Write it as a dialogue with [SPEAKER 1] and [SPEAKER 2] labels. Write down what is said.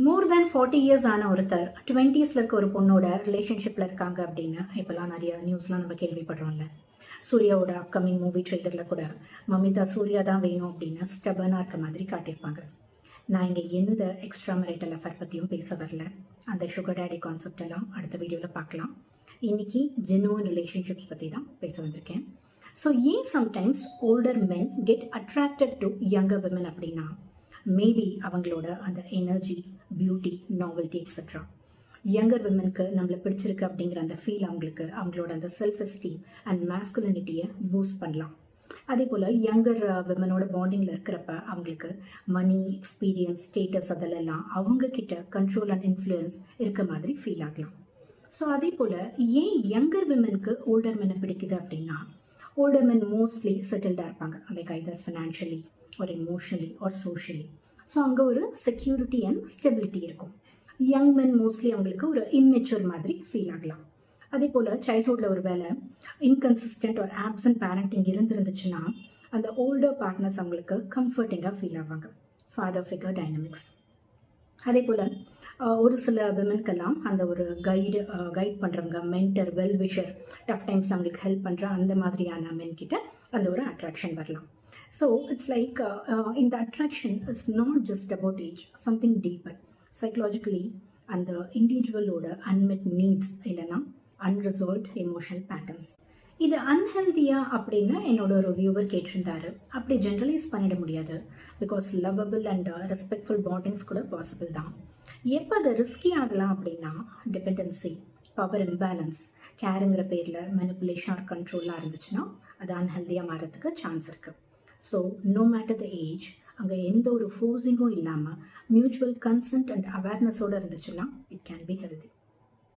[SPEAKER 1] மோர் தேன் 40 years ஆன ஒருத்தர் 20ஸ்ல இருக்க ஒரு பொண்ணோட ரிலேஷன்ஷிப்பில் இருக்காங்க அப்படின்னு இப்போல்லாம் நிறைய நியூஸ்லாம் நம்ம கேள்விப்படுறோம்ல. சூர்யாவோட அப்கமிங் மூவி ட்ரெய்லரில் கூட மமிதா சூர்யா தான் வேணும் அப்படின்னு ஸ்டபனாக இருக்க மாதிரி காட்டியிருப்பாங்க. நான் இங்கே எந்த எக்ஸ்ட்ரா மேரிட்டல் அஃபேர் பற்றியும் பேச வரல. அந்த சுகர் டேடி கான்செப்ட் எல்லாம் அடுத்த வீடியோவில் பார்க்கலாம். இன்னைக்கு ஜெனுவன் ரிலேஷன்ஷிப்ஸ் பற்றி தான் பேச வந்திருக்கேன். ஸோ ஏன் sometimes older men get attracted to younger women அப்படின்னா, மேபி அவங்களோட அந்த energy, beauty, novelty etcetera. Younger விமனுக்கு நம்மளை பிடிச்சிருக்கு அப்படிங்கிற அந்த ஃபீல் அவங்களோட அந்த செல்ஃப் எஸ்டீம் அண்ட் மேஸ்குலினிட்டியை பூஸ்ட் பண்ணலாம். அதே போல் யங்கர் விமனோட பாண்டிங்கில் இருக்கிறப்ப அவங்களுக்கு மணி, எக்ஸ்பீரியன்ஸ், ஸ்டேட்டஸ் அதிலெல்லாம் அவங்கக்கிட்ட கண்ட்ரோல் அண்ட் இன்ஃப்ளூயன்ஸ் இருக்க மாதிரி ஃபீல் ஆகலாம். ஸோ அதே போல் ஏன் யங்கர் விமனுக்கு ஓல்டர் மென்னை பிடிக்குது அப்படின்னா, ஓல்டர் மென் மோஸ்ட்லி செட்டில்டாக இருப்பாங்க, லைக் ஐதர் ஃபினான்ஷியலி ஒரு எமோஷ்னலி ஆர் சோஷியலி. ஸோ அங்கே ஒரு செக்யூரிட்டி அண்ட் ஸ்டெபிலிட்டி இருக்கும். யங் மென் மோஸ்ட்லி அவங்களுக்கு ஒரு இம்மெச்சூர் மாதிரி ஃபீல் ஆகலாம். அதே போல் சைல்ட்ஹுட்டில் ஒரு வேலை இன்கன்சிஸ்டன்ட் ஒரு ஆப்சன்ட் பேரண்டிங் இருந்துச்சுன்னா அந்த ஓல்டர் பார்ட்னர்ஸ் அவங்களுக்கு கம்ஃபர்டிங்காக ஃபீல் ஆவாங்க. Father figure dynamics. அதே போல் ஒரு சில விமனுக்கெல்லாம் அந்த ஒரு கைட் பண்ணுறவங்க, மென்டர், வெல்விஷர், டஃப் டைம்ஸ் அவங்களுக்கு ஹெல்ப் பண்ணுற அந்த மாதிரியான மென்கிட்ட அந்த ஒரு அட்ராக்ஷன் வரலாம். ஸோ இட்ஸ் லைக் இந்த attraction is not just about age, something deeper. Psychologically அந்த இண்டிவிஜுவலோட அன்மெட் நீட்ஸ் இல்லைன்னா அன்ரிசால்வ்ட் எமோஷனல் பேட்டர்ன்ஸ். இது அன்ஹெல்தியா அப்படின்னு என்னோட ஒரு வியூவர் கேட்டிருந்தாரு. அப்படி ஜென்ரலைஸ் பண்ணிட முடியாது. Because lovable and respectful bondings கூட பாசிபிள் தான். எப்போ அதை ரிஸ்கி ஆகலாம் அப்படின்னா, டிபெண்டன்சி, பவர் இம்பேலன்ஸ், கேருங்கிற பேரில் மெனிப்புலேஷன் ஆர் கண்ட்ரோலாக இருந்துச்சுன்னா அது அன்ஹெல்தியாக மாறதுக்கு சான்ஸ் இருக்குது. So no matter the age, அங்கே எந்த ஒரு ஃபோர்ஸிங்கும் இல்லாமல் மியூச்சுவல் கன்சென்ட் அண்ட் அவேர்னஸோடு இருந்துச்சுன்னா இட் கேன் பி ஹெல்தி.